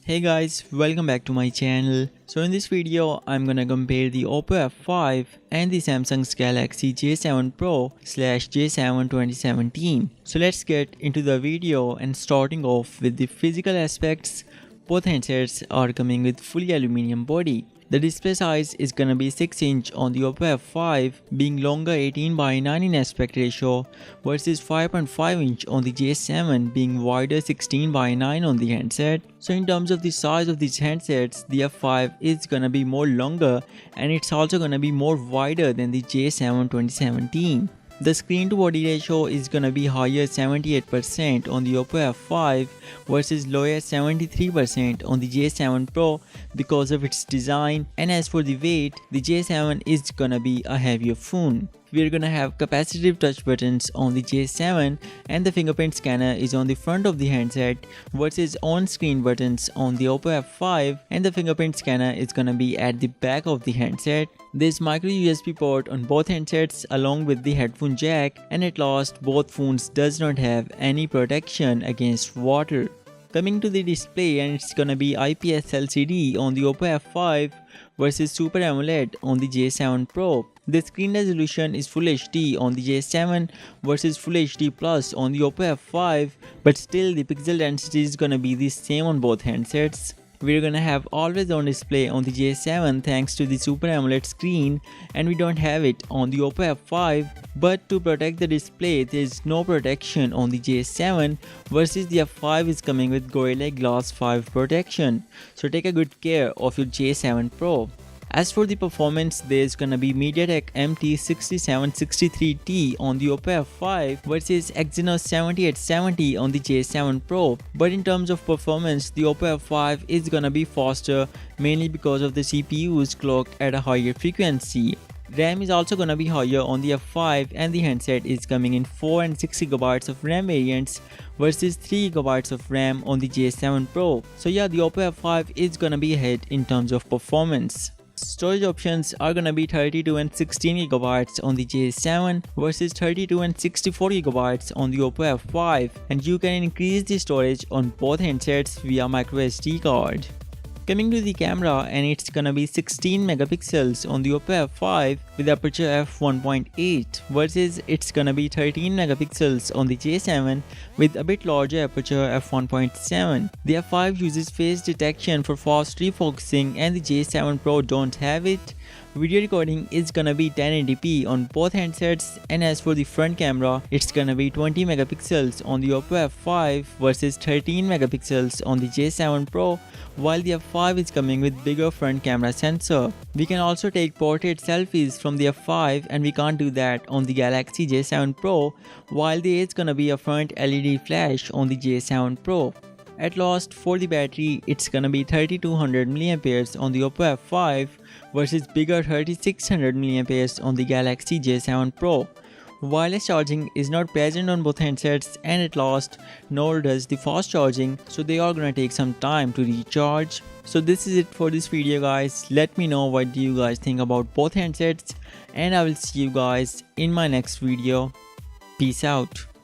Hey guys, welcome back to my channel. So in this video, I'm gonna compare the Oppo F5 and the Samsung's Galaxy J7 Pro slash J7 2017. So let's get into the video, and starting off with the physical aspects, both handsets are coming with fully aluminum body. The display size is gonna be 6" on the Oppo F5, being longer 18:9 in aspect ratio versus 5.5" on the J7, being wider 16:9 on the handset. So in terms of the size of these handsets, the F5 is gonna be more longer and it's also gonna be more wider than the J7 2017. The screen to body ratio is gonna be higher 78% on the Oppo F5 versus lower 73% on the J7 Pro because of its design, and as for the weight, the J7 is gonna be a heavier phone. We're gonna have capacitive touch buttons on the J7 and the fingerprint scanner is on the front of the handset versus on-screen buttons on the Oppo F5, and the fingerprint scanner is gonna be at the back of the handset. There's micro USB port on both handsets along with the headphone jack, and at last both phones does not have any protection against water. Coming to the display, and it's gonna be IPS LCD on the Oppo F5 versus Super AMOLED on the J7 Pro. The screen resolution is Full HD on the J7 versus Full HD Plus on the Oppo F5, but still the pixel density is gonna be the same on both handsets. We're gonna have always on display on the J7 thanks to the Super AMOLED screen, and we don't have it on the Oppo F5. But to protect the display, there is no protection on the J7 versus the F5 is coming with Gorilla Glass 5 protection. So take a good care of your J7 Pro. As for the performance, there's gonna be MediaTek MT6763T on the Oppo F5 versus Exynos 7870 on the J7 Pro. But in terms of performance, the Oppo F5 is gonna be faster, mainly because of the CPUs clocked at a higher frequency. RAM is also gonna be higher on the F5, and the handset is coming in 4 and 6GB of RAM variants versus 3GB of RAM on the J7 Pro. So yeah, the Oppo F5 is gonna be ahead in terms of performance. Storage options are gonna be 32 and 16GB on the J7 versus 32 and 64GB on the Oppo F5, and you can increase the storage on both handsets via microSD card. Coming to the camera, and it's gonna be 16 megapixels on the Oppo F5 with aperture f1.8 versus it's gonna be 13 megapixels on the J7 with a bit larger aperture f1.7. The F5 uses face detection for fast refocusing and the J7 Pro don't have it. Video recording is gonna be 1080p on both handsets, and as for the front camera, it's gonna be 20 megapixels on the Oppo F5 versus 13 megapixels on the J7 Pro, while the F5 is coming with bigger front camera sensor. We can also take portrait selfies from the F5, and we can't do that on the Galaxy J7 Pro, while there is gonna be a front LED flash on the J7 Pro. At last, for the battery, it's gonna be 3200 mAh on the Oppo F5 versus bigger 3600 mAh on the Galaxy J7 Pro. Wireless charging is not present on both handsets, and at last, nor does the fast charging, so they are gonna take some time to recharge. So this is it for this video guys. Let me know what do you guys think about both handsets, and I will see you guys in my next video. Peace out.